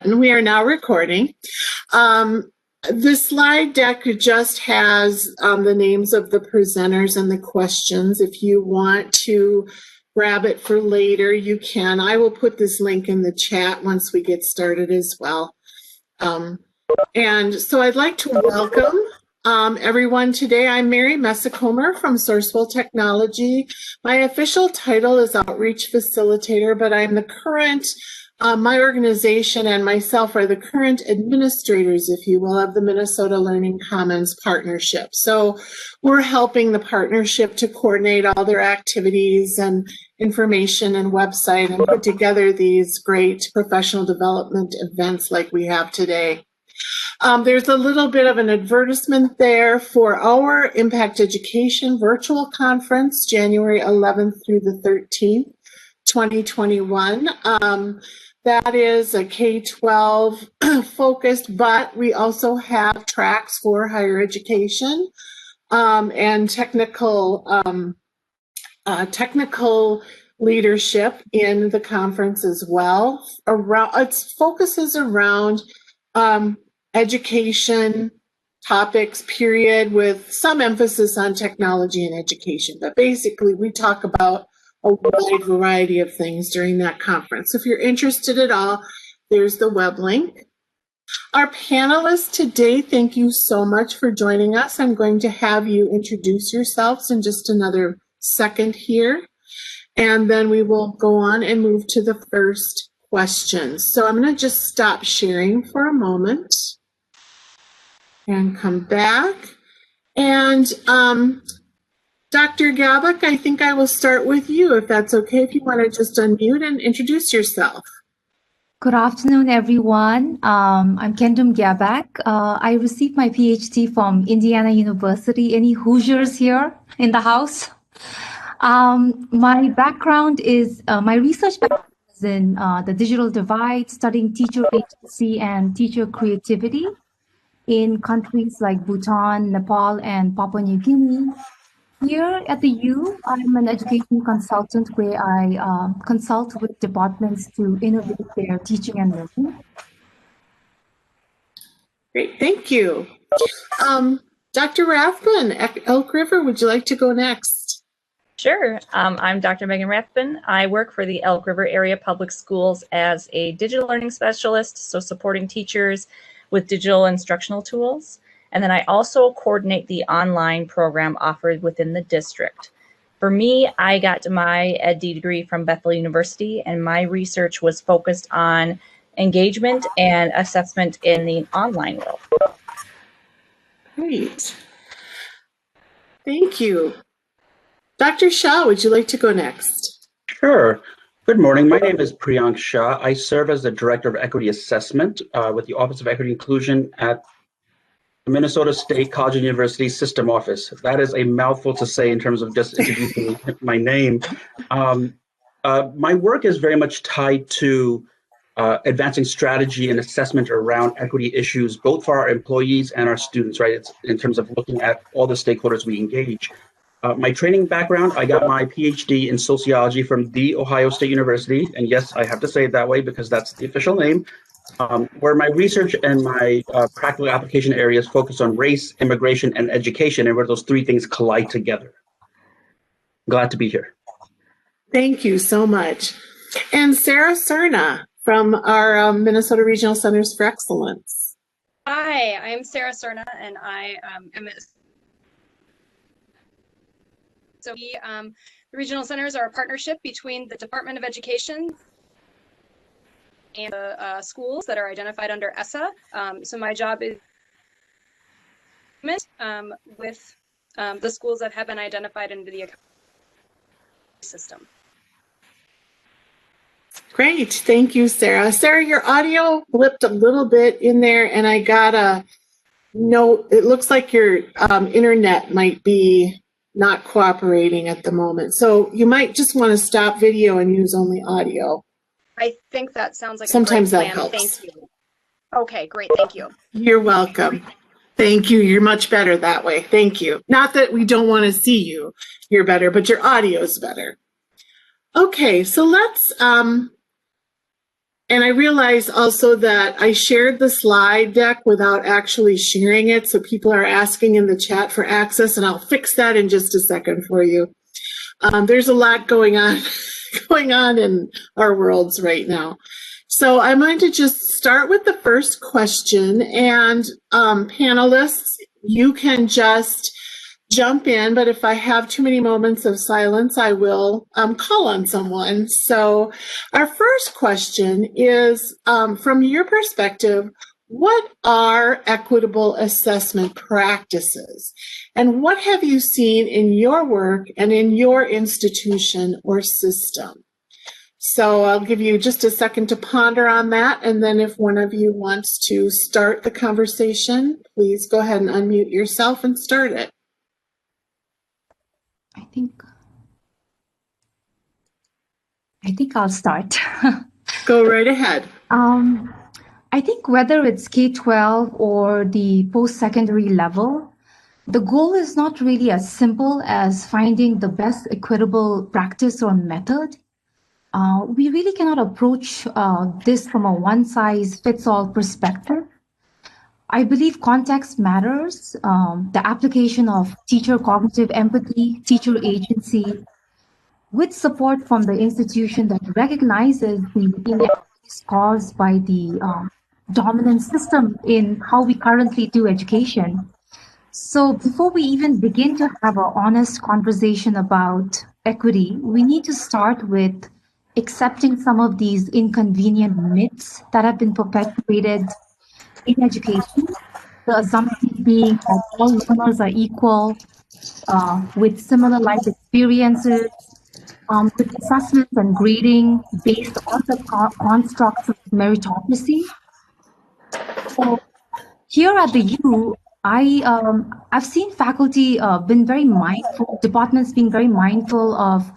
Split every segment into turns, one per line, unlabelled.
And we are now recording. The slide deck just has the names of the presenters and the questions. If you want to grab it for later, you can. I will put this link in the chat once we get started as well. And so I'd like to welcome everyone today. I'm Mary Messicomer from Sourcewell Technology. My official title is Outreach Facilitator, but I'm the current my organization and myself are the current administrators, if you will, of the Minnesota Learning Commons Partnership. So we're helping the partnership to coordinate all their activities and information and website and put together these great professional development events like we have today. There's a little bit of an advertisement there for our Impact Education virtual conference, January 11th through the 13th, 2021. That is a K-12 focused, but we also have tracks for higher education and technical leadership in the conference as well. It focuses around education topics, period, with some emphasis on technology and education. But basically, we talk about a wide variety of things during that conference. If you're interested at all, there's the web link. Our panelists today, thank you so much for joining us. I'm going to have you introduce yourselves in just another second here, and then we will go on and move to the first questions. So I'm going to just stop sharing for a moment and come back. And Dr. Gabak, I think I will start with you, if that's okay, if you want to just unmute and introduce yourself.
Good afternoon, everyone. I'm Kendum Gabak. I received my PhD from Indiana University. Any Hoosiers here in the house? My background is, my research background is in the digital divide, studying teacher agency and teacher creativity in countries like Bhutan, Nepal, and Papua New Guinea. Here at the U, I'm an education consultant where I consult with departments to innovate their teaching and learning.
Great, thank you. Dr. Rathbun, Elk River, would you like to go next?
Sure. I'm Dr. Megan Rathbun. I work for the Elk River Area Public Schools as a digital learning specialist, so supporting teachers with digital instructional tools. And then I also coordinate the online program offered within the district. For me, I got my ed degree from Bethel University, and my research was focused on engagement and assessment in the online world.
Great. Thank you. Dr. Shah, would you like to go next?
Sure. Good morning. My name is Priyank Shah. I serve as the Director of Equity Assessment with the Office of Equity Inclusion at Minnesota State College and University System Office. That is a mouthful to say in terms of just introducing my name. My work is very much tied to advancing strategy and assessment around equity issues, both for our employees and our students, right? It's in terms of looking at all the stakeholders we engage. My training background, I got my PhD in sociology from The Ohio State University. And yes, I have to say it that way because that's the official name. Where my research and my practical application areas focus on race, immigration, and education, and where those three things collide together. Glad to be here.
Thank you so much. And Sarah Cerna from our Minnesota Regional Centers for Excellence.
Hi, I'm Sarah Cerna, and I am so we, the regional centers are a partnership between the Department of Education and the schools that are identified under ESSA. So my job is with the schools that have been identified into the system.
Great, thank you, Sarah. Sarah, your audio blipped a little bit in there, and I got a note. It looks like your internet might be not cooperating at the moment. So you might just want to stop video and use only audio.
I think that sounds like
sometimes
a great
that
plan.
helps.
Thank you. Okay, great. Thank you.
You're welcome. Thank you. You're much better that way. Thank you. Not that we don't want to see you. You're better, but your audio is better. Okay, so let's And I realize also that I shared the slide deck without actually sharing it. So people are asking in the chat for access, and I'll fix that in just a second for you. There's a lot going on in our worlds right now. So I'm going to just start with the first question, and panelists, you can just jump in, but if I have too many moments of silence, I will call on someone. So our first question is, from your perspective, what are equitable assessment practices? And what have you seen in your work and in your institution or system? So I'll give you just a second to ponder on that. And then if one of you wants to start the conversation, please go ahead and unmute yourself and start it.
I think I'll start.
Go right ahead.
I think whether it's K-12 or the post-secondary level, the goal is not really as simple as finding the best equitable practice or method. We really cannot approach this from a one-size-fits-all perspective. I believe context matters. The application of teacher cognitive empathy, teacher agency, with support from the institution that recognizes the inequities caused by the dominant system in how we currently do education. So before we even begin to have an honest conversation about equity, we need to start with accepting some of these inconvenient myths that have been perpetuated in education. The assumption being that all learners are equal, with similar life experiences, with assessments and grading based on the constructs of meritocracy. So here at the U, I've seen faculty been very mindful, departments being very mindful of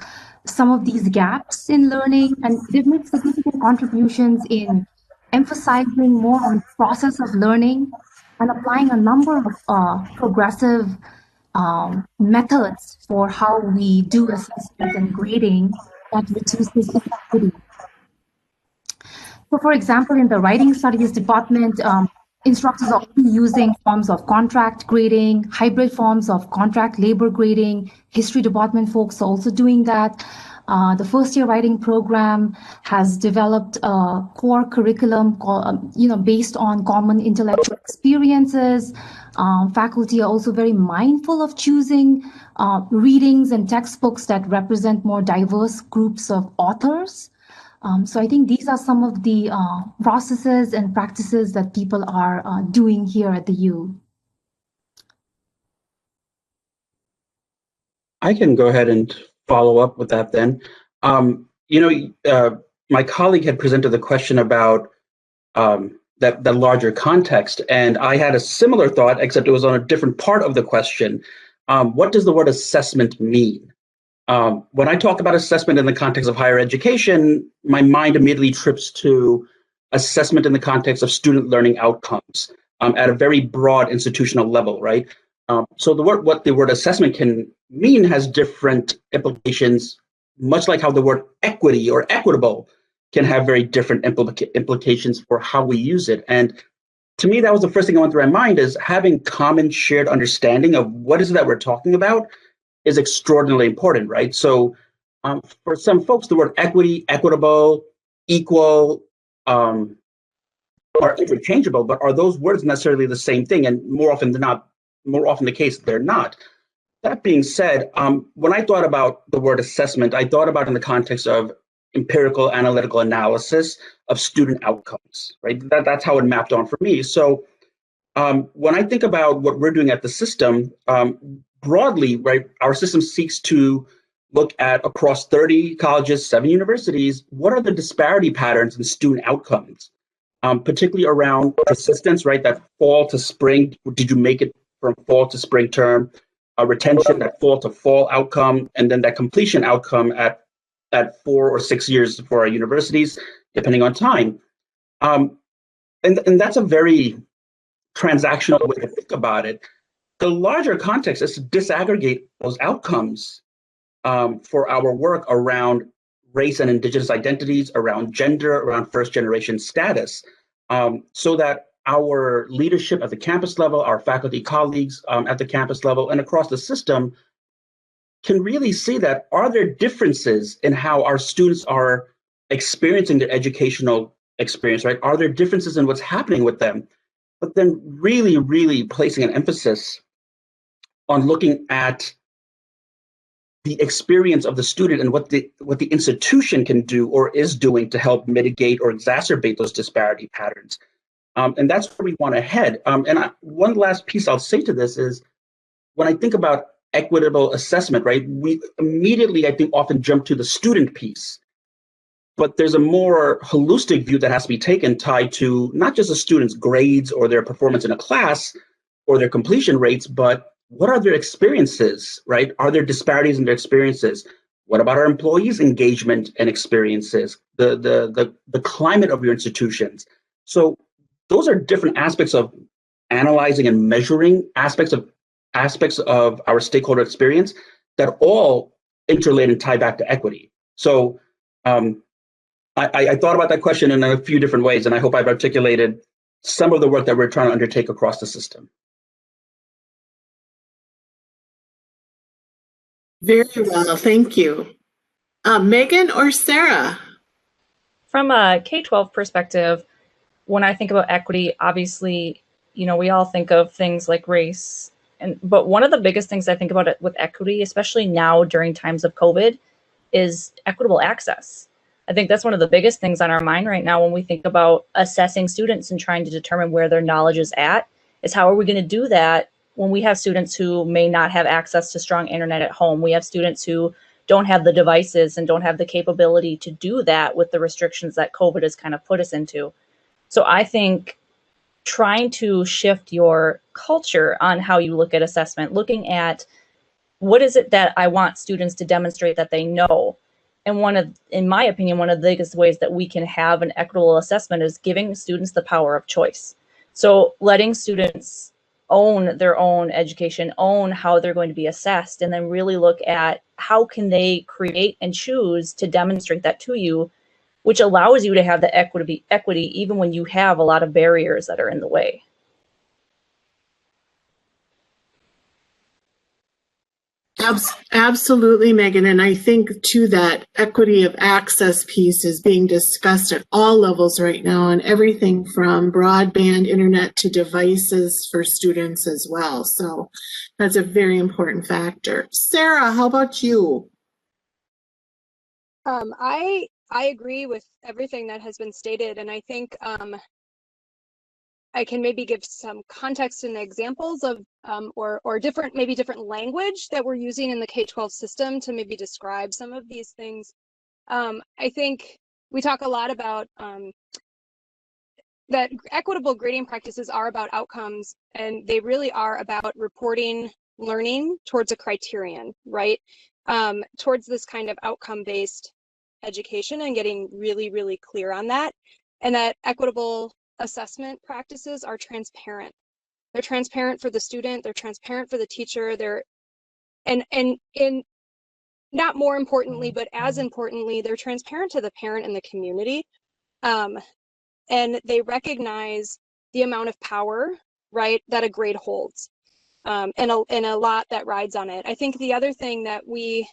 some of these gaps in learning, and they've made significant contributions in emphasizing more on the process of learning and applying a number of progressive methods for how we do assessments and grading that reduces inequity. So for example, in the writing studies department, instructors are already using forms of contract grading, hybrid forms of contract labor grading. History department folks are also doing that. The first year writing program has developed a core curriculum based on common intellectual experiences. Faculty are also very mindful of choosing readings and textbooks that represent more diverse groups of authors. So I think these are some of the processes and practices that people are doing here at the U.
I can go ahead and follow up with that then. My colleague had presented the question about that larger context, and I had a similar thought, except it was on a different part of the question. What does the word assessment mean? When I talk about assessment in the context of higher education, my mind immediately trips to assessment in the context of student learning outcomes at a very broad institutional level, right? So what the word assessment can mean has different implications, much like how the word equity or equitable can have very different implications for how we use it. And to me, that was the first thing that went through my mind, is having common shared understanding of what is it that we're talking about is extraordinarily important, right? So for some folks, the word equity, equitable, equal are interchangeable, but are those words necessarily the same thing? And more often the case, they're not. That being said, when I thought about the word assessment, I thought about it in the context of empirical analytical analysis of student outcomes, right? That's how it mapped on for me. So when I think about what we're doing at the system, broadly, right, our system seeks to look at across 30 colleges, 7 universities, what are the disparity patterns in student outcomes, particularly around persistence, right? That fall to spring, did you make it from fall to spring term? Retention, that fall to fall outcome, and then that completion outcome at 4 or 6 years for our universities, depending on time. And that's a very transactional way to think about it. The larger context is to disaggregate those outcomes for our work around race and indigenous identities, around gender, around first generation status, so that our leadership at the campus level, our faculty colleagues at the campus level and across the system can really see that are there differences in how our students are experiencing their educational experience, right? Are there differences in what's happening with them? But then really, really placing an emphasis on looking at the experience of the student and what the institution can do or is doing to help mitigate or exacerbate those disparity patterns. And that's where we want to head. One last piece I'll say to this is, when I think about equitable assessment, right, we immediately, I think, often jump to the student piece. But there's a more holistic view that has to be taken, tied to not just a student's grades or their performance in a class or their completion rates, but what are their experiences, right? Are there disparities in their experiences? What about our employees' engagement and experiences? The climate of your institutions. So those are different aspects of analyzing and measuring aspects of our stakeholder experience that all interrelate and tie back to equity. So I thought about that question in a few different ways, and I hope I've articulated some of the work that we're trying to undertake across the system.
Very well, thank you. Megan or Sarah?
From a K-12 perspective, when I think about equity, obviously, you know, we all think of things like race, but one of the biggest things I think about it with equity, especially now during times of COVID, is equitable access. I think that's one of the biggest things on our mind right now when we think about assessing students and trying to determine where their knowledge is at, is how are we going to do that when we have students who may not have access to strong internet at home. We have students who don't have the devices and don't have the capability to do that with the restrictions that COVID has kind of put us into. So I think trying to shift your culture on how you look at assessment, looking at what is it that I want students to demonstrate that they know. And in my opinion, one of the biggest ways that we can have an equitable assessment is giving students the power of choice. So letting students own their own education, own how they're going to be assessed, and then really look at how can they create and choose to demonstrate that to you, which allows you to have the equity even when you have a lot of barriers that are in the way.
Absolutely, Megan. And I think too that equity of access piece is being discussed at all levels right now, and everything from broadband internet to devices for students as well. So that's a very important factor. Sarah, how about you?
I agree with everything that has been stated, and I think I can maybe give some context and examples of or different language that we're using in the K-12 system to maybe describe some of these things. I think we talk a lot about that equitable grading practices are about outcomes, and they really are about reporting learning towards a criterion, right? Towards this kind of outcome-based education and getting really, really clear on that. And that equitable assessment practices are transparent. They're transparent for the student, they're transparent for the teacher, and not more importantly, but as importantly, they're transparent to the parent and the community. And they recognize the amount of power, right, that a grade holds, and a lot that rides on it. I think the other thing that we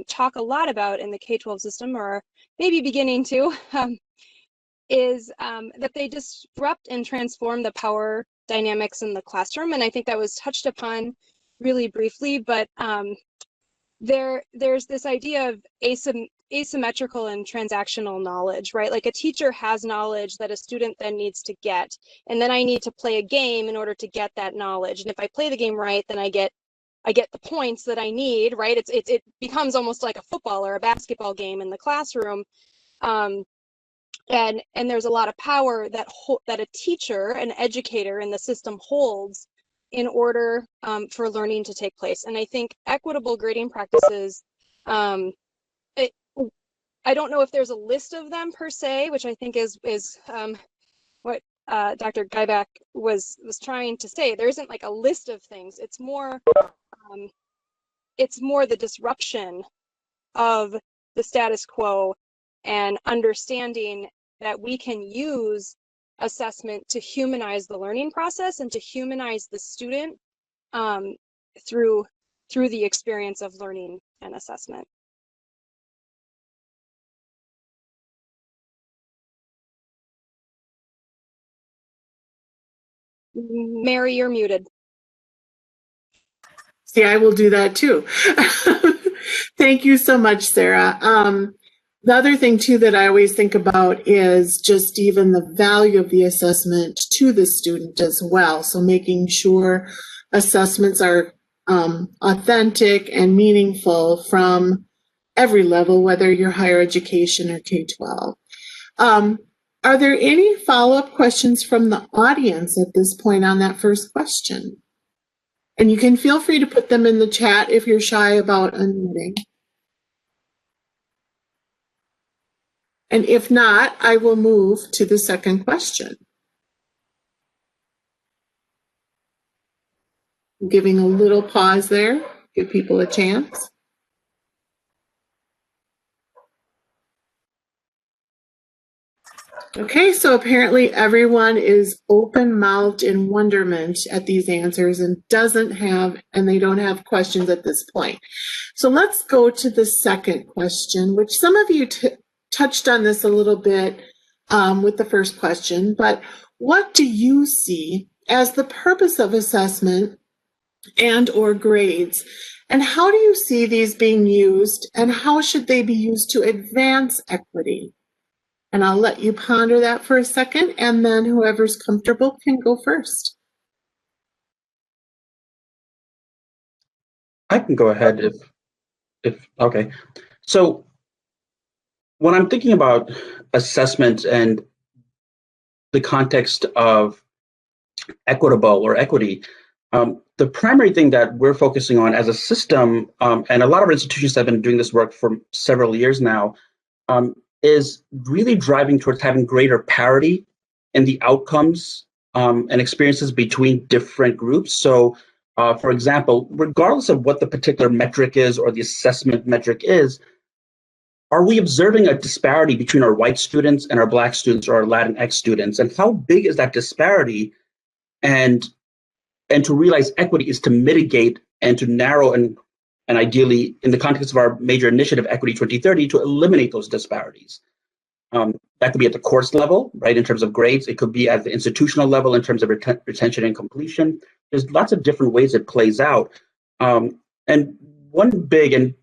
talk a lot about in the K-12 system, or maybe beginning to, is that they disrupt and transform the power dynamics in the classroom. And I think that was touched upon really briefly, but there's this idea of asymmetrical and transactional knowledge, right? Like a teacher has knowledge that a student then needs to get, and then I need to play a game in order to get that knowledge. And if I play the game right, then I get the points that I need, right? It becomes almost like a football or a basketball game in the classroom. And there's a lot of power that a teacher, an educator in the system holds in order for learning to take place. And I think equitable grading practices, I don't know if there's a list of them per se, which I think is what Dr. Guyback was trying to say. There isn't like a list of things. It's more the disruption of the status quo and understanding that we can use assessment to humanize the learning process and to humanize the student through the experience of learning and assessment. Mary, you're muted.
See, I will do that too. Thank you so much, Sarah. The other thing too that I always think about is just even the value of the assessment to the student as well. So making sure assessments are authentic and meaningful from every level, whether you're higher education or K-12. Are there any follow-up questions from the audience at this point on that first question? And you can feel free to put them in the chat if you're shy about unmuting. And if not, I will move to the second question. I'm giving a little pause there, give people a chance. Okay, so apparently everyone is open-mouthed in wonderment at these answers and they don't have questions at this point. So let's go to the second question, which some of you touched on this a little bit with the first question, but what do you see as the purpose of assessment and or grades? And how do you see these being used, and how should they be used to advance equity? And I'll let you ponder that for a second, and then whoever's comfortable can go first.
I can go ahead if okay. So when I'm thinking about assessment and the context of equitable or equity, the primary thing that we're focusing on as a system, and a lot of institutions have been doing this work for several years now, is really driving towards having greater parity in the outcomes and experiences between different groups. So, for example, regardless of what the particular metric is or the assessment metric is, are we observing a disparity between our white students and our Black students or our Latinx students? And how big is that disparity? And to realize equity is to mitigate and to narrow and ideally, in the context of our major initiative, Equity 2030, to eliminate those disparities. That could be at the course level, right, in terms of grades. It could be at the institutional level in terms of retention and completion. There's lots of different ways it plays out. And one big, and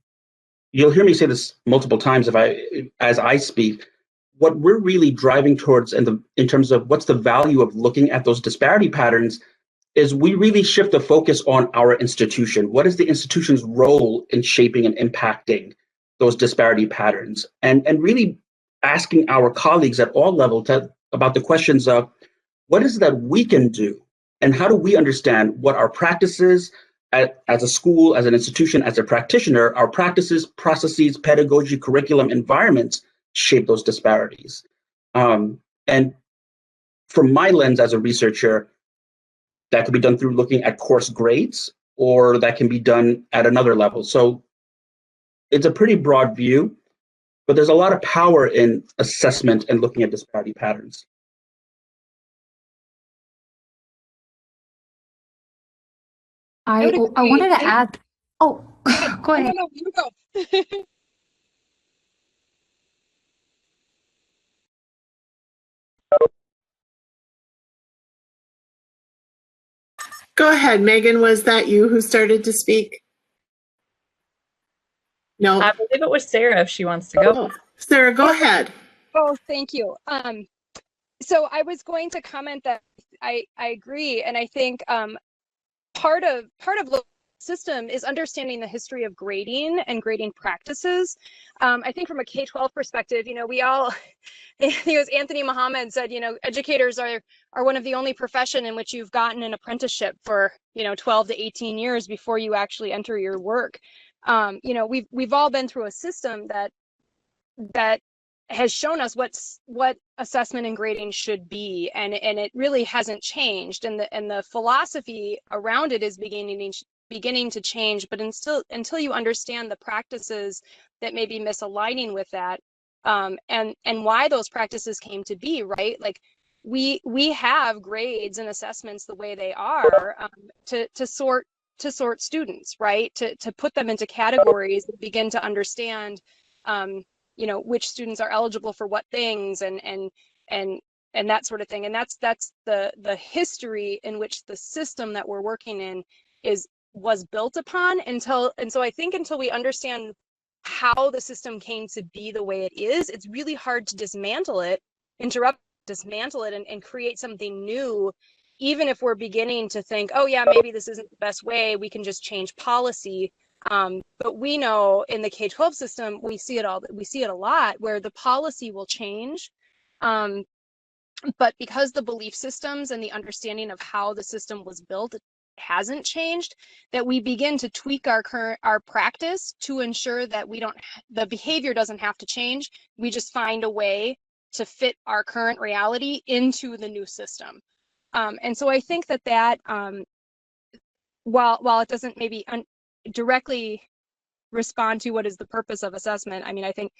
you'll hear me say this multiple times as I speak, what we're really driving towards in terms of what's the value of looking at those disparity patterns is we really shift the focus on our institution. What is the institution's role in shaping and impacting those disparity patterns? And really asking our colleagues at all levels about the questions of what is it that we can do? And how do we understand what our practices as a school, as an institution, as a practitioner, our practices, processes, pedagogy, curriculum, environments shape those disparities? And from my lens as a researcher, that could be done through looking at course grades, or that can be done at another level. So it's a pretty broad view, but there's a lot of power in assessment and looking at disparity patterns.
I wanted to add, oh, go ahead.
No, you go.
Go ahead, Megan. Was that you who started to speak? No.
I believe it was Sarah if she wants to go.
Oh, Sarah, go ahead.
Oh, thank you. So I was going to comment that I agree, and I think part of the system is understanding the history of grading and grading practices. I think from a K-12 perspective, we all, I think it was Anthony Muhammad said, educators are one of the only profession in which you've gotten an apprenticeship for 12 to 18 years before you actually enter your work. We've all been through a system that has shown us what assessment and grading should be, and it really hasn't changed, and the philosophy around it is beginning beginning to change, but until you understand the practices that may be misaligning with that, and why those practices came to be, right? Like we have grades and assessments the way they are, to sort students, right? To put them into categories and begin to understand, which students are eligible for what things, and that sort of thing. And that's the history in which the system that we're working in was built upon. And so I think until we understand how the system came to be the way it is, it's really hard to dismantle it and create something new, even if we're beginning to think, oh yeah, maybe this isn't the best way, we can just change policy. But we know in the K-12 system, we see it a lot where the policy will change. But because the belief systems and the understanding of how the system was built hasn't changed, that we begin to tweak our practice to ensure that the behavior doesn't have to change. We just find a way to fit our current reality into the new system. And so I think that while it doesn't maybe directly respond to what is the purpose of assessment, I mean, I think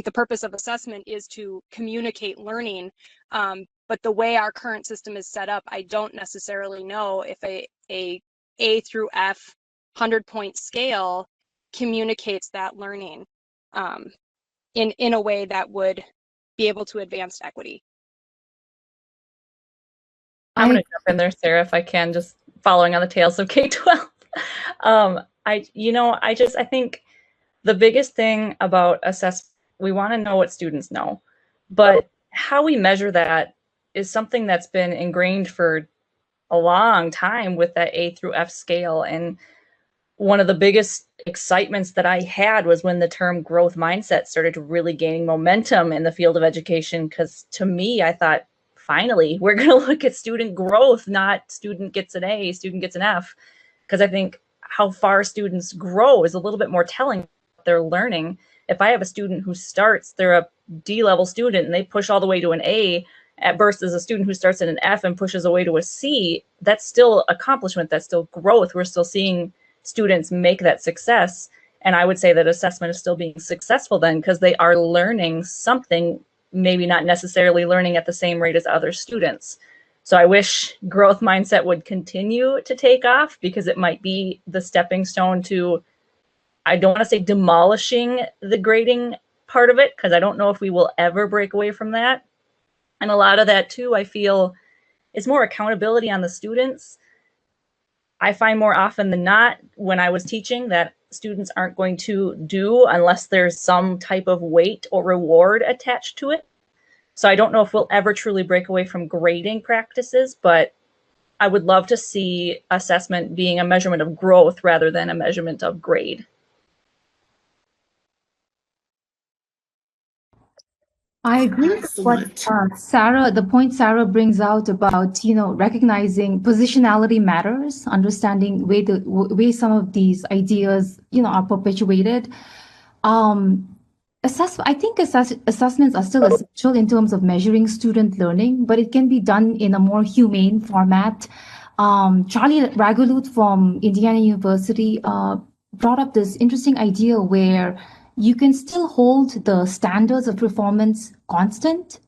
the purpose of assessment is to communicate learning. But the way our current system is set up, I don't necessarily know if a through F 100-point scale communicates that learning in a way that would be able to advance equity.
I'm going to jump in there, Sarah, if I can, just following on the tails of K-12. I think the biggest thing about assessment, we want to know what students know, but how we measure that is something that's been ingrained for a long time with that A through F scale. And one of the biggest excitements that I had was when the term growth mindset started really gaining momentum in the field of education, because to me, I thought, finally, we're going to look at student growth, not student gets an A, student gets an F, because I think how far students grow is a little bit more telling what they're learning. If I have a student who starts, they're a D-level student and they push all the way to an A, versus a student who starts at an F and pushes away to a C, that's still accomplishment, that's still growth. We're still seeing students make that success. And I would say that assessment is still being successful then, because they are learning something, maybe not necessarily learning at the same rate as other students. So I wish growth mindset would continue to take off, because it might be the stepping stone to, I don't want to say demolishing the grading part of it, because I don't know if we will ever break away from that. And a lot of that too, I feel, is more accountability on the students. I find more often than not when I was teaching that students aren't going to do unless there's some type of weight or reward attached to it. So I don't know if we'll ever truly break away from grading practices, but I would love to see assessment being a measurement of growth rather than a measurement of grade.
I agree with what the point Sarah brings out about, recognizing positionality matters, understanding way some of these ideas, are perpetuated. I think assessments are still essential in terms of measuring student learning, but it can be done in a more humane format. Charlie Ragulut from Indiana University brought up this interesting idea where you can still hold the standards of performance constant,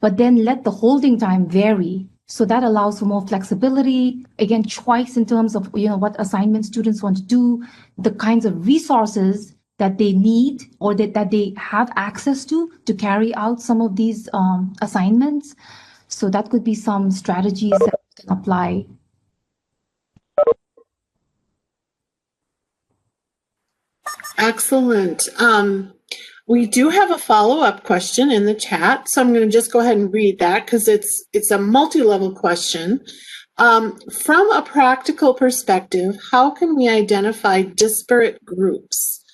but then let the holding time vary. So that allows for more flexibility, again, choice in terms of what assignment students want to do, the kinds of resources that they need or that they have access to carry out some of these assignments. So that could be some strategies that we can apply.
Excellent. We do have a follow-up question in the chat, so I'm going to just go ahead and read that because it's a multi-level question. From a practical perspective, how can we identify disparate groups?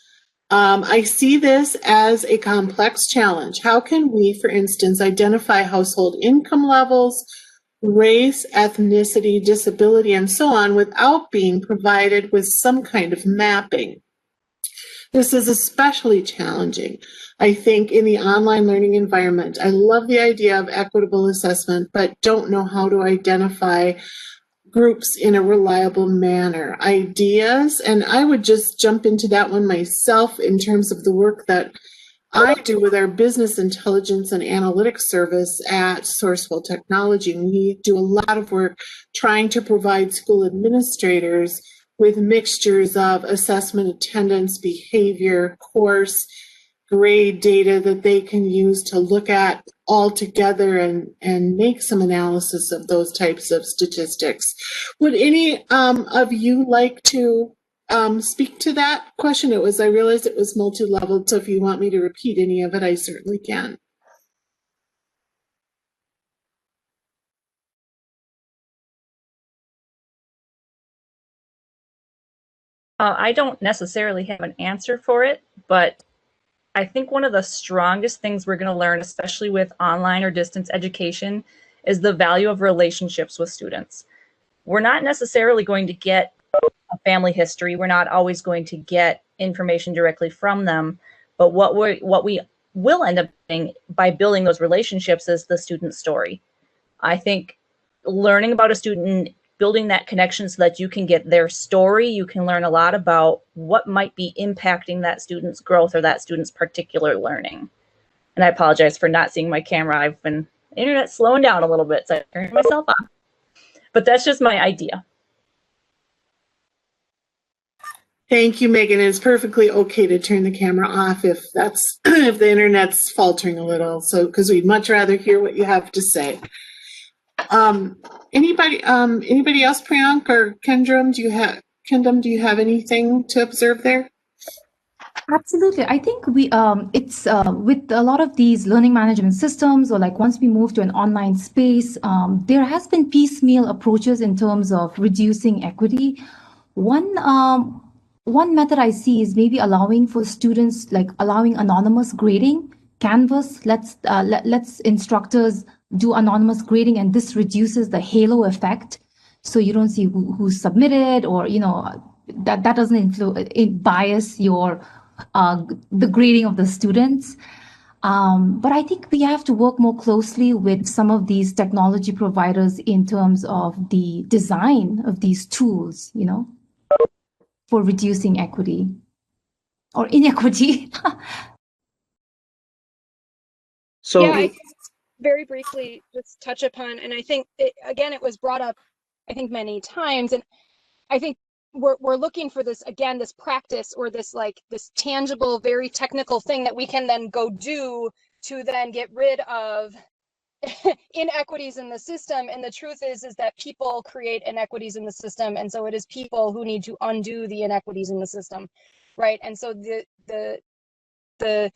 I see this as a complex challenge. How can we, for instance, identify household income levels, race, ethnicity, disability, and so on without being provided with some kind of mapping? This is especially challenging, I think, in the online learning environment. I love the idea of equitable assessment, but don't know how to identify groups in a reliable manner. Ideas, and I would just jump into that one myself in terms of the work that I do with our business intelligence and analytics service at Sourcewell Technology. We do a lot of work trying to provide school administrators with mixtures of assessment, attendance, behavior, course, grade data that they can use to look at all together and make some analysis of those types of statistics. Would any of you like to speak to that question? I realized it was multi-leveled, so if you want me to repeat any of it, I certainly can.
I don't necessarily have an answer for it, but I think one of the strongest things we're going to learn, especially with online or distance education, is the value of relationships with students. We're not necessarily going to get a family history. We're not always going to get information directly from them. But what we will end up doing by building those relationships is the student story. I think learning about a student, building that connection so that you can get their story, you can learn a lot about what might be impacting that student's growth or that student's particular learning. And I apologize for not seeing my camera. I've been internet slowing down a little bit, so I turned myself off. But that's just my idea.
Thank you, Megan. It's perfectly okay to turn the camera off if if the internet's faltering a little. So, because we'd much rather hear what you have to say. Anybody else, Priyank or Kendram? Do you have anything to observe there?
Absolutely. I think it's with a lot of these learning management systems, or like once we move to an online space, there has been piecemeal approaches in terms of reducing equity. One method I see is maybe allowing for students, like allowing anonymous grading. Canvas lets instructors do anonymous grading, and this reduces the halo effect. So you don't see who submitted, or that doesn't bias your the grading of the students. But I think we have to work more closely with some of these technology providers in terms of the design of these tools, for reducing equity or inequity.
So
Yeah, I very briefly just touch upon, and I think it was brought up, I think, many times, and I think we're looking for this practice, or this tangible, very technical thing that we can then go do to then get rid of inequities in the system. And the truth is that people create inequities in the system, and so it is people who need to undo the inequities in the system, right? And so the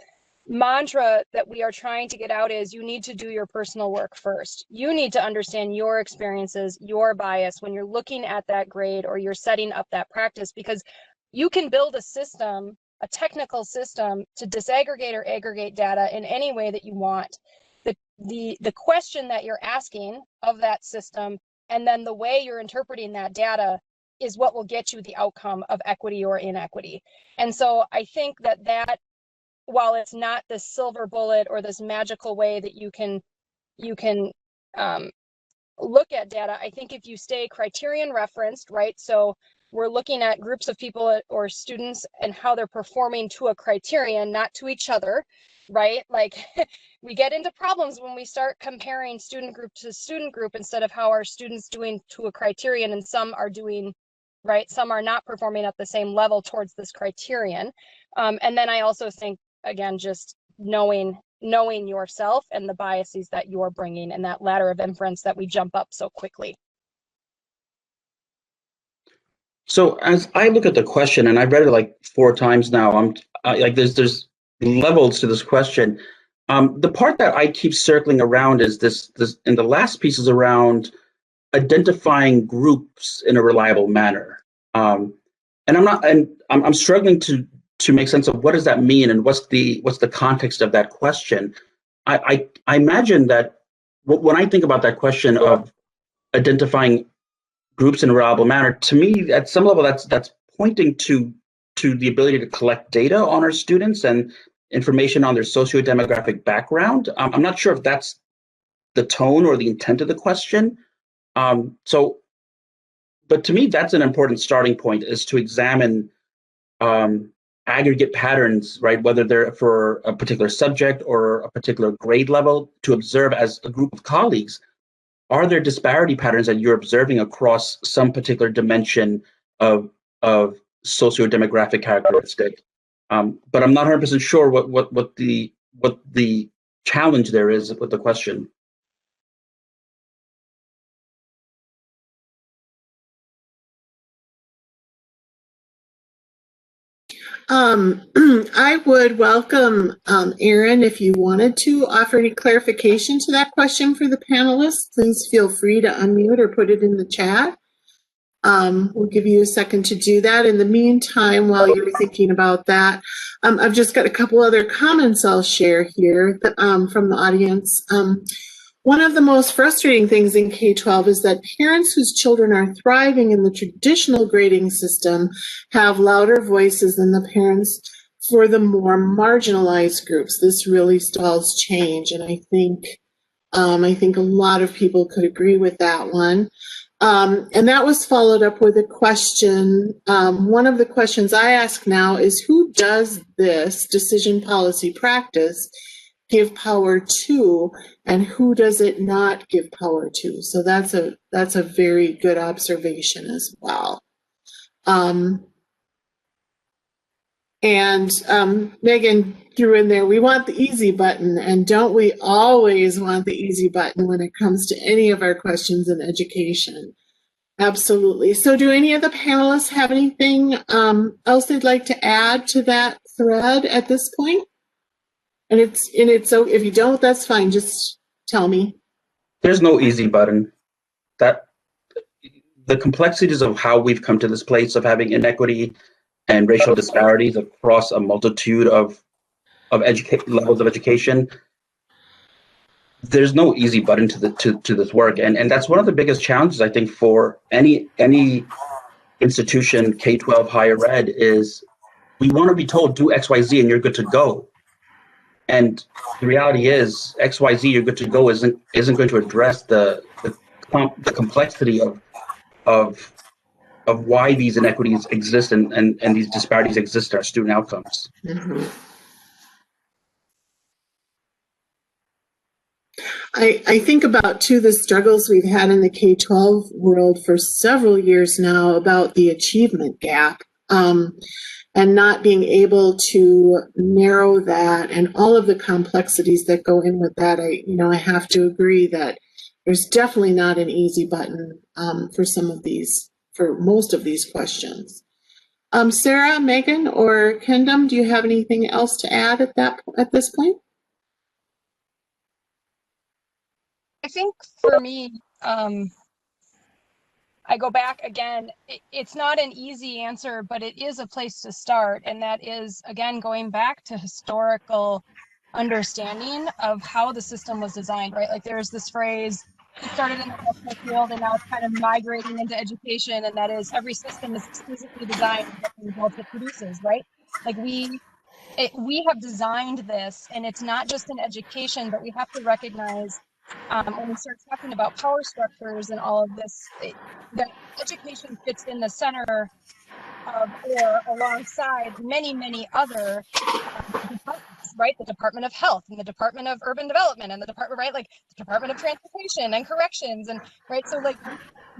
mantra that we are trying to get out is, you need to do your personal work first. You need to understand your experiences, your bias when you're looking at that grade or you're setting up that practice, because you can build a system, a technical system, to disaggregate or aggregate data in any way that you want. The question that you're asking of that system, and then the way you're interpreting that data, is what will get you the outcome of equity or inequity. And so I think that while it's not this silver bullet or this magical way that you can look at data, I think if you stay criterion referenced, right? So we're looking at groups of people or students and how they're performing to a criterion, not to each other, right? Like we get into problems when we start comparing student group to student group instead of how our students doing to a criterion, and some are doing, right? Some are not performing at the same level towards this criterion. And then I also think, again, just knowing yourself and the biases that you're bringing, and that ladder of inference that we jump up so quickly.
So as I look at the question, and I've read it like 4 times now, like there's levels to this question. The part that I keep circling around is this, and the last piece is around identifying groups in a reliable manner. And I'm struggling to make sense of what does that mean, and what's the context of that question. I imagine that when I think about that question of identifying groups in a reliable manner, to me, at some level, that's pointing to the ability to collect data on our students and information on their socio-demographic background. I'm not sure if that's the tone or the intent of the question. So to me, that's an important starting point, is to examine aggregate patterns, right? Whether they're for a particular subject or a particular grade level, to observe as a group of colleagues, are there disparity patterns that you're observing across some particular dimension of socio-demographic characteristic? But I'm not 100% sure what the challenge there is with the question.
I would welcome Erin, if you wanted to offer any clarification to that question for the panelists. Please feel free to unmute or put it in the chat. We'll give you a second to do that. In the meantime, while you're thinking about that, I've just got a couple other comments I'll share here from the audience. One of the most frustrating things in K-12 is that parents whose children are thriving in the traditional grading system have louder voices than the parents for the more marginalized groups. This really stalls change, and I think a lot of people could agree with that one. And that was followed up with a question. One of the questions I ask now is, who does this decision policy practice give power to, and who does it not give power to? So that's a very good observation as well. Megan threw in there, we want the easy button, and don't we always want the easy button when it comes to any of our questions in education? Absolutely. So do any of the panelists have anything else they'd like to add to that thread at this point? And so if you don't, that's fine. Just tell me.
There's no easy button. That the complexities of how we've come to this place of having inequity and racial disparities across a multitude of levels of education. There's no easy button to this work, and that's one of the biggest challenges, I think, for any institution, K-12 higher ed, is we want to be told do XYZ and you're good to go. And the reality is XYZ, you're good to go, isn't going to address the complexity of why these inequities exist and these disparities exist in our student outcomes.
Mm-hmm. I think about, too, the struggles we've had in the K-12 world for several years now about the achievement gap, and not being able to narrow that, and all of the complexities that go in with that. I have to agree that there's definitely not an easy button for most of these questions. Sarah, Megan, or Kendom, do you have anything else to add at this point?
I think for me, I go back again, it's not an easy answer, but it is a place to start. And that is, again, going back to historical understanding of how the system was designed, right? Like there's this phrase, it started in the healthcare field and now it's kind of migrating into education. And that is, every system is exquisitely designed for the results it produces, right? Like we have designed this, and it's not just in education, but we have to recognize when we start talking about power structures and all of this, that education fits in the center of, or alongside many other departments, right? The Department of Health and the Department of Urban Development and the Department, right? Like the Department of Transportation and Corrections, and right. So like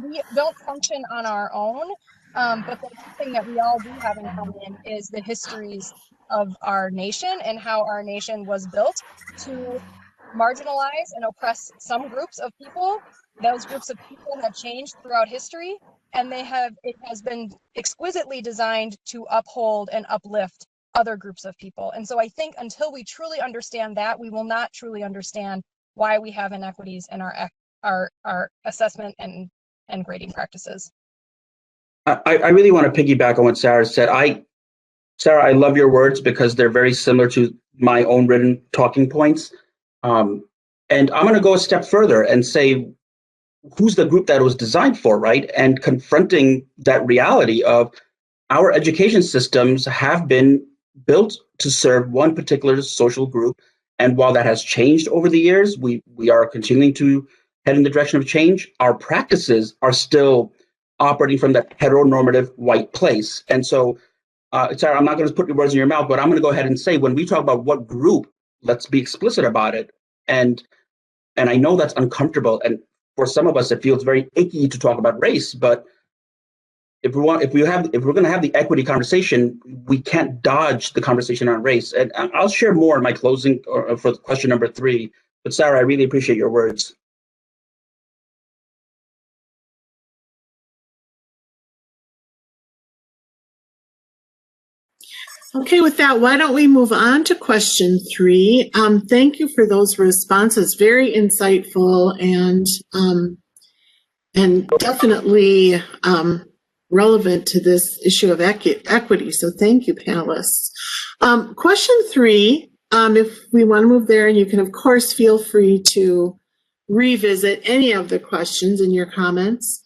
we don't function on our own, but the one thing that we all do have in common is the histories of our nation and how our nation was built to marginalize and oppress some groups of people. Those groups of people have changed throughout history, and it has been exquisitely designed to uphold and uplift other groups of people. And so I think until we truly understand that, we will not truly understand why we have inequities in our assessment and grading practices.
I really want to piggyback on what Sarah said. Sarah, I love your words because they're very similar to my own written talking points. And I'm going to go a step further and say, who's the group that it was designed for, right? And confronting that reality of our education systems have been built to serve one particular social group. And while that has changed over the years, we are continuing to head in the direction of change. Our practices are still operating from that heteronormative white place. And so, Sarah, I'm not going to put the words in your mouth, but I'm going to go ahead and say, when we talk about what group, let's be explicit about it. And I know that's uncomfortable, and for some of us, it feels very icky to talk about race. But if we're going to have the equity conversation, we can't dodge the conversation on race. And I'll share more in my closing for question number 3. But Sarah, I really appreciate your words.
Okay, with that, why don't we move on to question 3? Thank you for those responses. Very insightful and definitely relevant to this issue of equity. So thank you, panelists. Question 3, if we want to move there, and you can, of course, feel free to revisit any of the questions in your comments.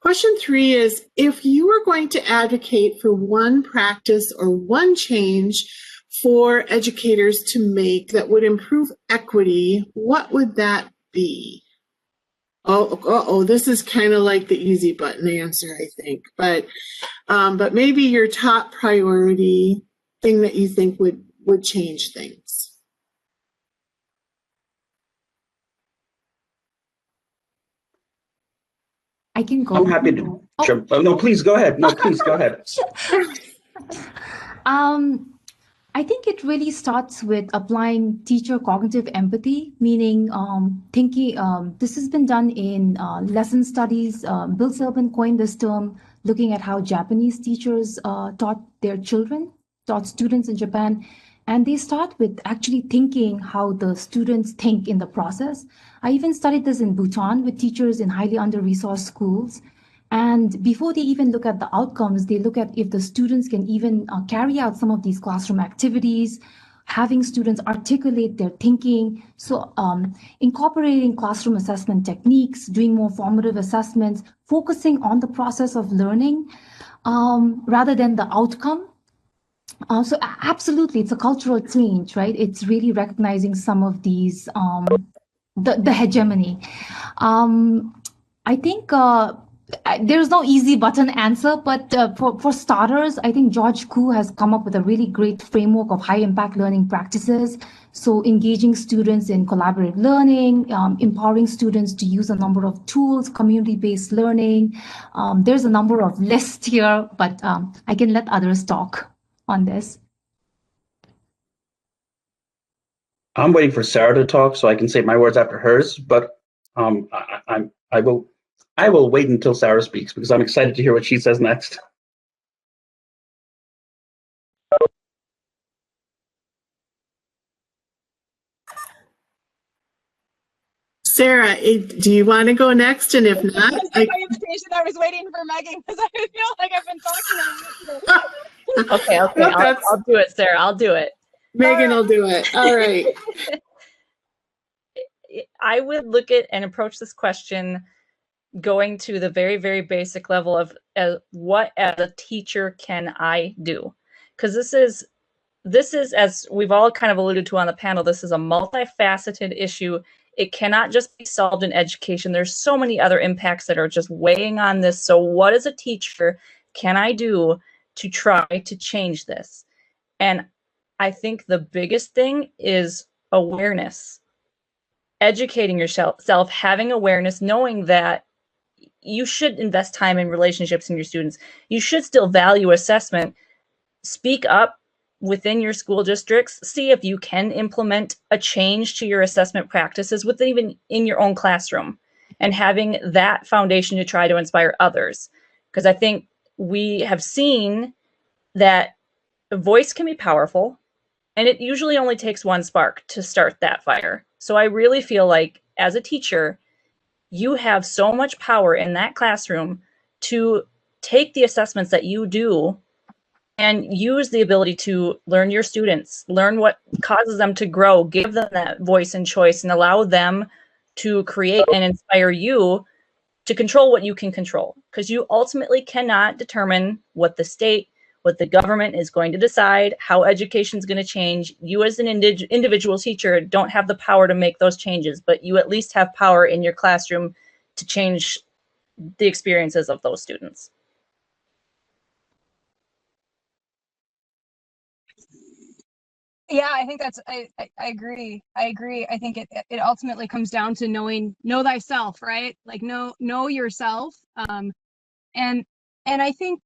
Question 3 is, if you were going to advocate for one practice or one change for educators to make that would improve equity, what would that be? Oh, this is kind of like the easy button answer, I think. But maybe your top priority thing that you think would change things.
I can go.
I'm happy to jump. Oh, no, please go ahead. No, please go ahead.
I think it really starts with applying teacher cognitive empathy, meaning thinking. This has been done in lesson studies. Bill Silverman coined this term, looking at how Japanese teachers taught students in Japan. And they start with actually thinking how the students think in the process. I even studied this in Bhutan with teachers in highly under-resourced schools. And before they even look at the outcomes, they look at if the students can even carry out some of these classroom activities, having students articulate their thinking. So incorporating classroom assessment techniques, doing more formative assessments, focusing on the process of learning rather than the outcome. So absolutely, it's a cultural change, right? It's really recognizing some of these, the hegemony. I think there's no easy button answer, but for starters, I think George Koo has come up with a really great framework of high impact learning practices. So engaging students in collaborative learning, empowering students to use a number of tools, community-based learning. There's a number of lists here, but I can let others talk on this.
I'm waiting for Sarah to talk so I can say my words after hers, but I will wait until Sarah speaks because I'm excited to hear what she says next.
Sarah, do you want to go next? And if not,
I was waiting for Megan because I feel like I've been talking.
Okay, I'll do it, Sarah. I'll do it.
Megan will do it. All right.
I would look at and approach this question going to the very, very basic level of what as a teacher can I do? Because this is, as we've all kind of alluded to on the panel, this is a multifaceted issue. It cannot just be solved in education. There's so many other impacts that are just weighing on this. So what as a teacher can I do to try to change this? And I think the biggest thing is awareness. Educating yourself, having awareness, knowing that you should invest time in relationships in your students. You should still value assessment. Speak up within your school districts. See if you can implement a change to your assessment practices within even in your own classroom, and having that foundation to try to inspire others. Because I think we have seen that a voice can be powerful, and it usually only takes one spark to start that fire. So I really feel like as a teacher, you have so much power in that classroom to take the assessments that you do and use the ability to learn your students, learn what causes them to grow, give them that voice and choice, and allow them to create and inspire you to control what you can control. Because you ultimately cannot determine what the state, what the government is going to decide, how education is going to change. You as an individual teacher don't have the power to make those changes, but you at least have power in your classroom to change the experiences of those students.
Yeah, I think that's, I agree. I agree. I think it ultimately comes down to know thyself, right? Like know yourself. And I think,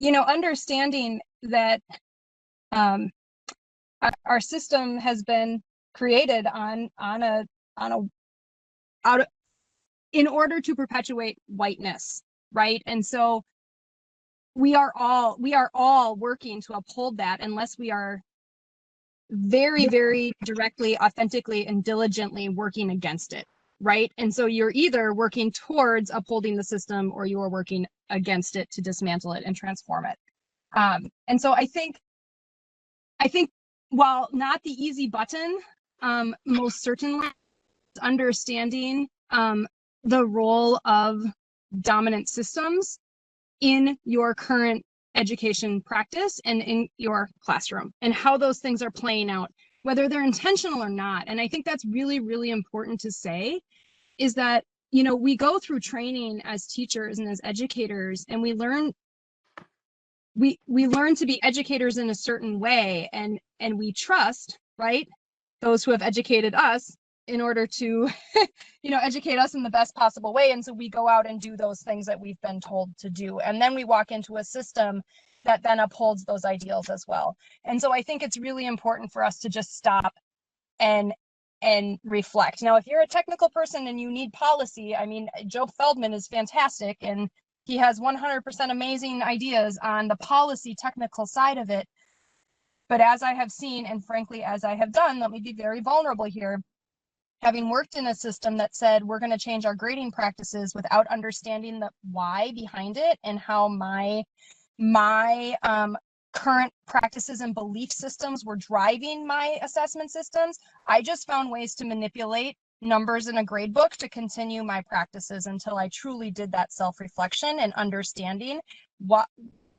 understanding that our system has been created in order to perpetuate whiteness, right? And so we are all working to uphold that, unless we are very, very directly, authentically, and diligently working against it, right? And so you're either working towards upholding the system, or you are working against it to dismantle it and transform it. And so I think while not the easy button, most certainly understanding the role of dominant systems in your current education practice and in your classroom, and how those things are playing out, whether they're intentional or not. And I think that's really, really important to say, is that, we go through training as teachers and as educators, and we learn to be educators in a certain way, and we trust, right, those who have educated us in order to educate us in the best possible way. And so we go out and do those things that we've been told to do, and then we walk into a system that then upholds those ideals as well. And so I think it's really important for us to just stop and reflect. Now, if you're a technical person and you need policy, I mean, Joe Feldman is fantastic, and he has 100% amazing ideas on the policy technical side of it. But as I have seen, and frankly, as I have done, let me be very vulnerable here, having worked in a system that said we're going to change our grading practices without understanding the why behind it, and how my current practices and belief systems were driving my assessment systems, I just found ways to manipulate numbers in a grade book to continue my practices until I truly did that self-reflection and understanding what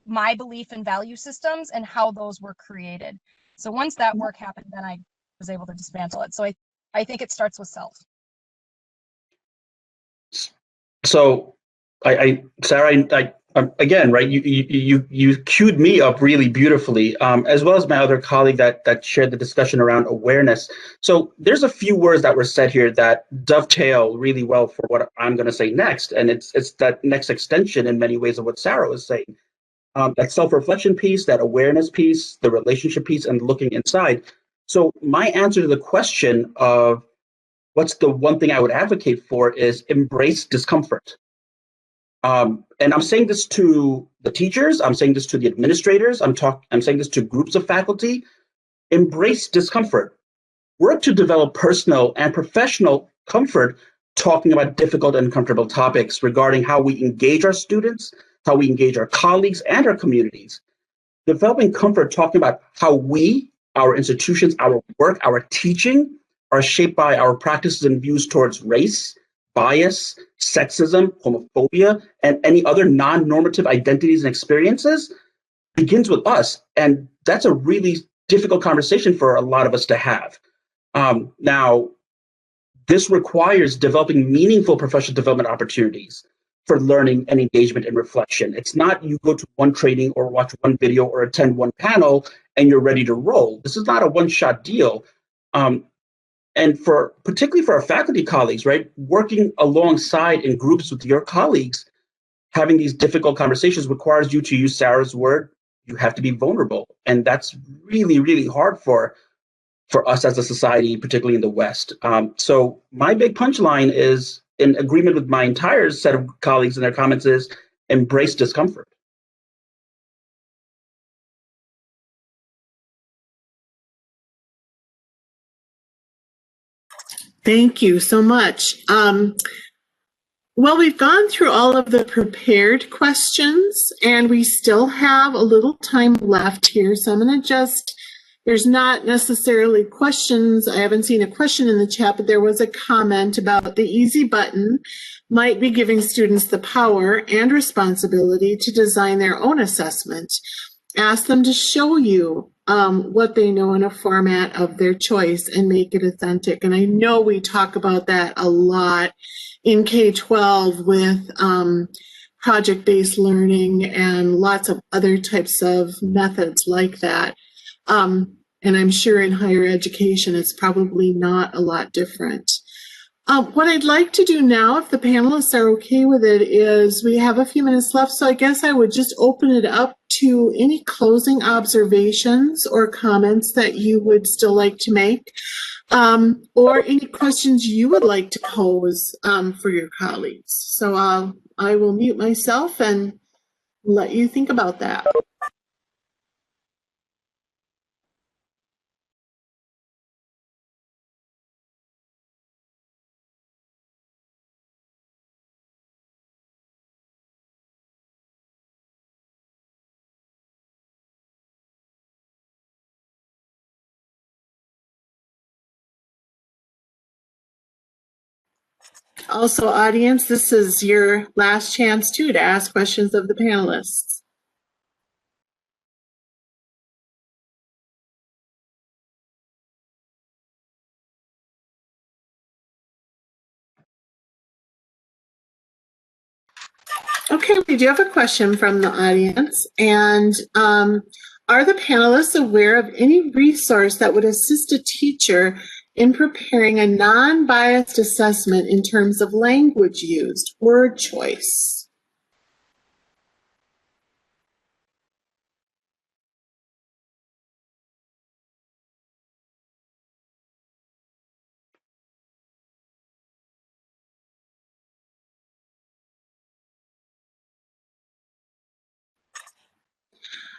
my belief and value systems and how those were created. So once that work happened, then I was able to dismantle it. So I think it starts with self.
So, Sarah, again, right? You queued me up really beautifully, as well as my other colleague that shared the discussion around awareness. So there's a few words that were said here that dovetail really well for what I'm going to say next, and it's that next extension in many ways of what Sarah was saying. That self-reflection piece, that awareness piece, the relationship piece, and looking inside. So my answer to the question of what's the one thing I would advocate for is embrace discomfort. And I'm saying this to the teachers, I'm saying this to the administrators, I'm saying this to groups of faculty. Embrace discomfort. Work to develop personal and professional comfort talking about difficult and uncomfortable topics regarding how we engage our students, how we engage our colleagues and our communities. Developing comfort talking about how we, our institutions, our work, our teaching are shaped by our practices and views towards race, bias, sexism, homophobia, and any other non-normative identities and experiences begins with us. And that's a really difficult conversation for a lot of us to have. Now, this requires developing meaningful professional development opportunities for learning and engagement and reflection. It's not you go to one training or watch one video or attend one panel and you're ready to roll. This is not a one-shot deal. And particularly for our faculty colleagues, right, working alongside in groups with your colleagues, having these difficult conversations requires you to use Sarah's word. You have to be vulnerable. And that's really, really hard for us as a society, particularly in the West. So my big punchline is, in agreement with my entire set of colleagues and their comments, is embrace discomfort.
Thank you so much. Well, we've gone through all of the prepared questions, and we still have a little time left here. So I'm going to there's not necessarily questions. I haven't seen a question in the chat, but there was a comment about the easy button might be giving students the power and responsibility to design their own assessment. Ask them to show you what they know in a format of their choice and make it authentic. And I know we talk about that a lot in K-12 with project-based learning and lots of other types of methods like that. And I'm sure in higher education, it's probably not a lot different. What I'd like to do now, if the panelists are okay with it, is we have a few minutes left, so I guess I would just open it up to any closing observations or comments that you would still like to make, or any questions you would like to pose for your colleagues. So I will mute myself and let you think about that. Also, audience, this is your last chance too to ask questions of the panelists. Okay, we do have a question from the audience. And are the panelists aware of any resource that would assist a teacher in preparing a non-biased assessment in terms of language used, word choice?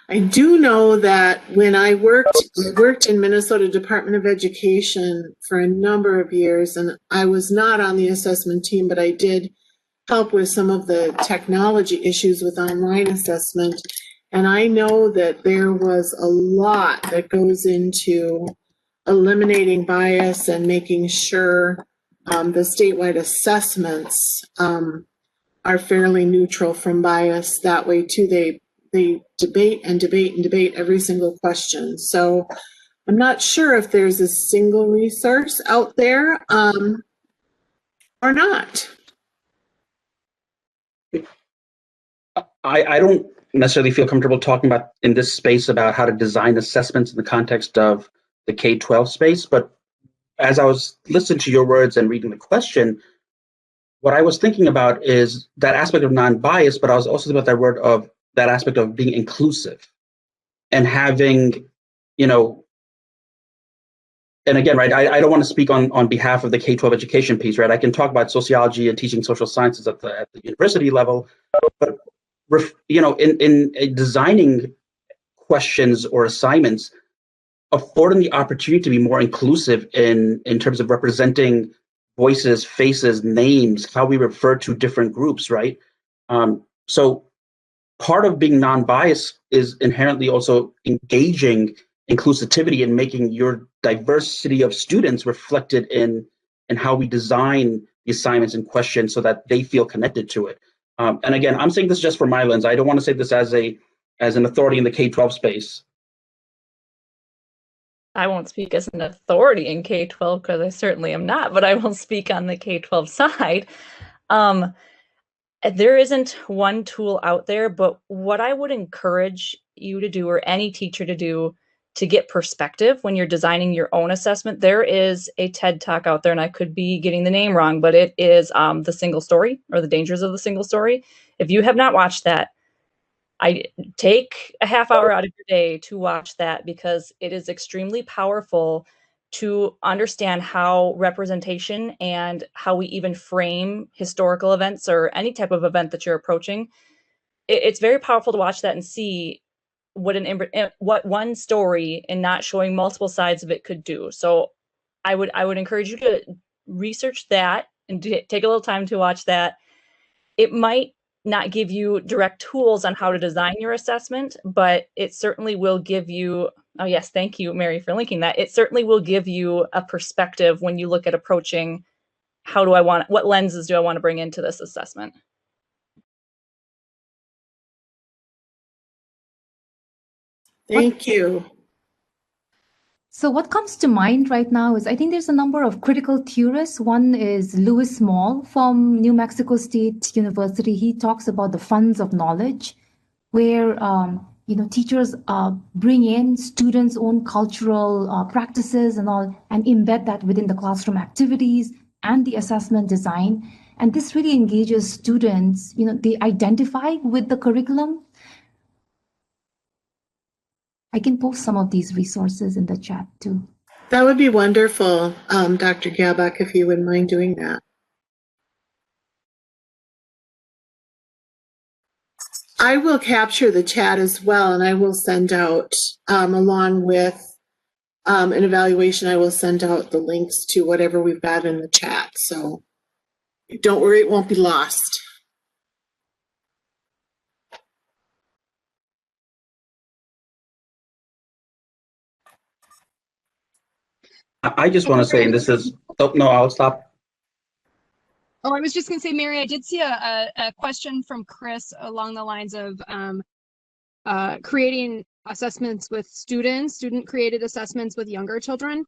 I do know that when I worked in Minnesota Department of Education for a number of years, and I was not on the assessment team, but I did help with some of the technology issues with online assessment. And I know that there was a lot that goes into eliminating bias and making sure the statewide assessments are fairly neutral from bias. That way too, they debate and debate and debate every single question. So I'm not sure if there's a single resource out there or not.
I don't necessarily feel comfortable talking about in this space about how to design assessments in the context of the K-12 space, but as I was listening to your words and reading the question, what I was thinking about is that aspect of non-bias, but I was also thinking about that aspect of being inclusive and having, and again, right, I don't want to speak on behalf of the K-12 education piece, right? I can talk about sociology and teaching social sciences at the university level, but in designing questions or assignments, affording the opportunity to be more inclusive in terms of representing voices, faces, names, how we refer to different groups, right? So part of being non-biased is inherently also engaging inclusivity and making your diversity of students reflected in how we design the assignments and questions so that they feel connected to it. And again, I'm saying this just from my lens. I don't want to say this as an authority in the K-12 space.
I won't speak as an authority in K-12 because I certainly am not, but I will speak on the K-12 side. There isn't one tool out there, but what I would encourage you to do, or any teacher to do, to get perspective when you're designing your own assessment, there is a TED Talk out there, and I could be getting the name wrong, but it is The Single Story, or The Dangers of the Single Story. If you have not watched that, I take a half hour out of your day to watch that, because it is extremely powerful to understand how representation and how we even frame historical events or any type of event that you're approaching. It's very powerful to watch that and see what one story and not showing multiple sides of it could do. So I would encourage you to research that and take a little time to watch that. It might not give you direct tools on how to design your assessment, but it certainly will give you, oh yes, thank you, Mary, for linking that. It certainly will give you a perspective when you look at approaching what lenses do I want to bring into this assessment?
Thank you.
So what comes to mind right now is I think there's a number of critical theorists. One is Lewis Moll from New Mexico State University. He talks about the funds of knowledge, where teachers bring in students' own cultural practices and all, and embed that within the classroom activities and the assessment design. And this really engages students. They identify with the curriculum. I can post some of these resources in the chat too.
That would be wonderful, Dr. Gabak, if you wouldn't mind doing that. I will capture the chat as well, and I will send out, along with an evaluation, I will send out the links to whatever we've got in the chat. So don't worry, it won't be lost.
I just want to say, and this is, oh, no, I'll stop.
Oh, I was just going to say, Mary, I did see a question from Chris along the lines of creating assessments with students, student-created assessments with younger children.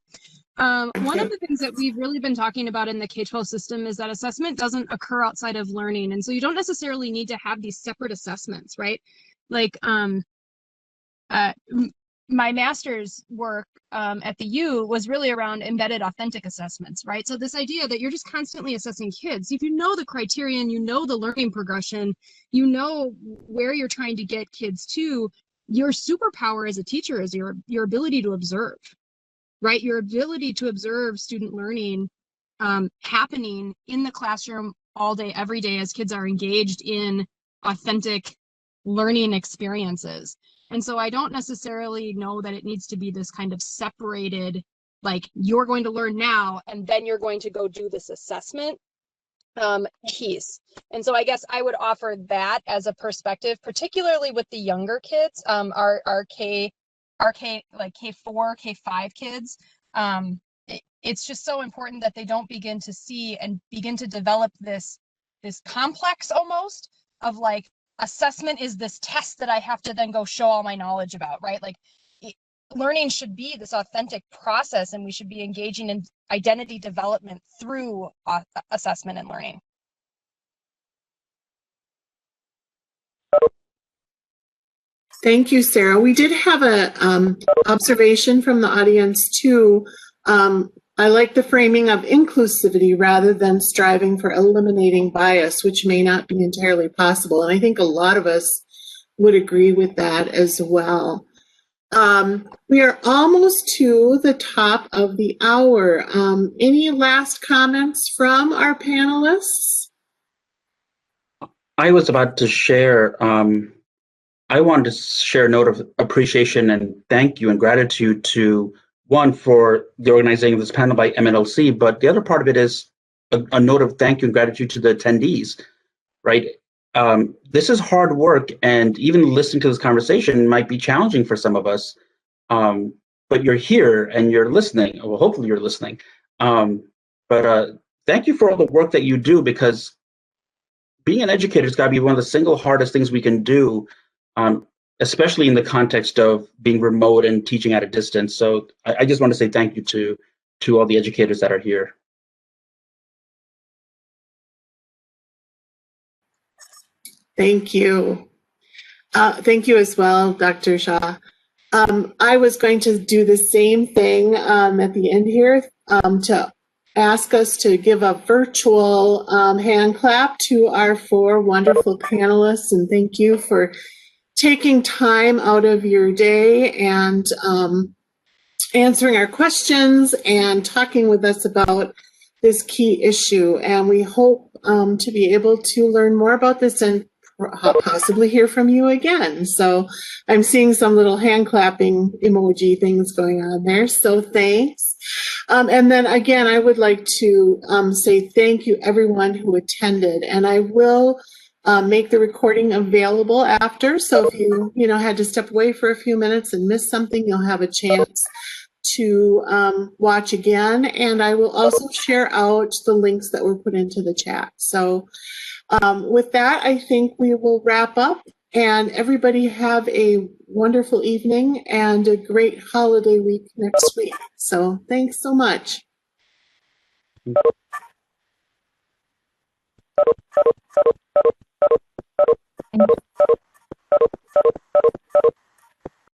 One of the things that we've really been talking about in the K-12 system is that assessment doesn't occur outside of learning. And so you don't necessarily need to have these separate assessments, right? Like my master's work at the U was really around embedded authentic assessments, right? So this idea that you're just constantly assessing kids. If you know the criterion, you know the learning progression, you know where you're trying to get kids to, your superpower as a teacher is your ability to observe, right? Your ability to observe student learning happening in the classroom all day, every day, as kids are engaged in authentic learning experiences. And so I don't necessarily know that it needs to be this kind of separated, like you're going to learn now and then you're going to go do this assessment piece. And so I guess I would offer that as a perspective, particularly with the younger kids, our K like K4, K5 kids. It's just so important that they don't begin to see and begin to develop this complex almost of like, assessment is this test that I have to then go show all my knowledge about, right? Like learning should be this authentic process, and we should be engaging in identity development through assessment and learning.
Thank you, Sarah. We did have a observation from the audience too. I like the framing of inclusivity rather than striving for eliminating bias, which may not be entirely possible. And I think a lot of us would agree with that as well. We are almost to the top of the hour. Any last comments from our panelists?
I was about to share, I wanted to share a note of appreciation and thank you and gratitude to one, for the organizing of this panel by MNLC, but the other part of it is a note of thank you and gratitude to the attendees, right? This is hard work, and even listening to this conversation might be challenging for some of us, but you're here and you're listening. Well, hopefully you're listening. But thank you for all the work that you do, because being an educator has got to be one of the single hardest things we can do, especially in the context of being remote and teaching at a distance. So I just want to say thank you to all the educators that are here.
Thank you. Thank you as well, Dr. Shah. I was going to do the same thing at the end here to ask us to give a virtual hand clap to our 4 wonderful panelists, and thank you for taking time out of your day and answering our questions and talking with us about this key issue. And we hope to be able to learn more about this and possibly hear from you again. So I'm seeing some little hand clapping emoji things going on there. So thanks. And then again, I would like to say thank you everyone who attended, and I will make the recording available after. So if you had to step away for a few minutes and miss something, you'll have a chance to watch again. And I will also share out the links that were put into the chat. So with that, I think we will wrap up. And everybody have a wonderful evening and a great holiday week next week. So thanks so much.
Thank you.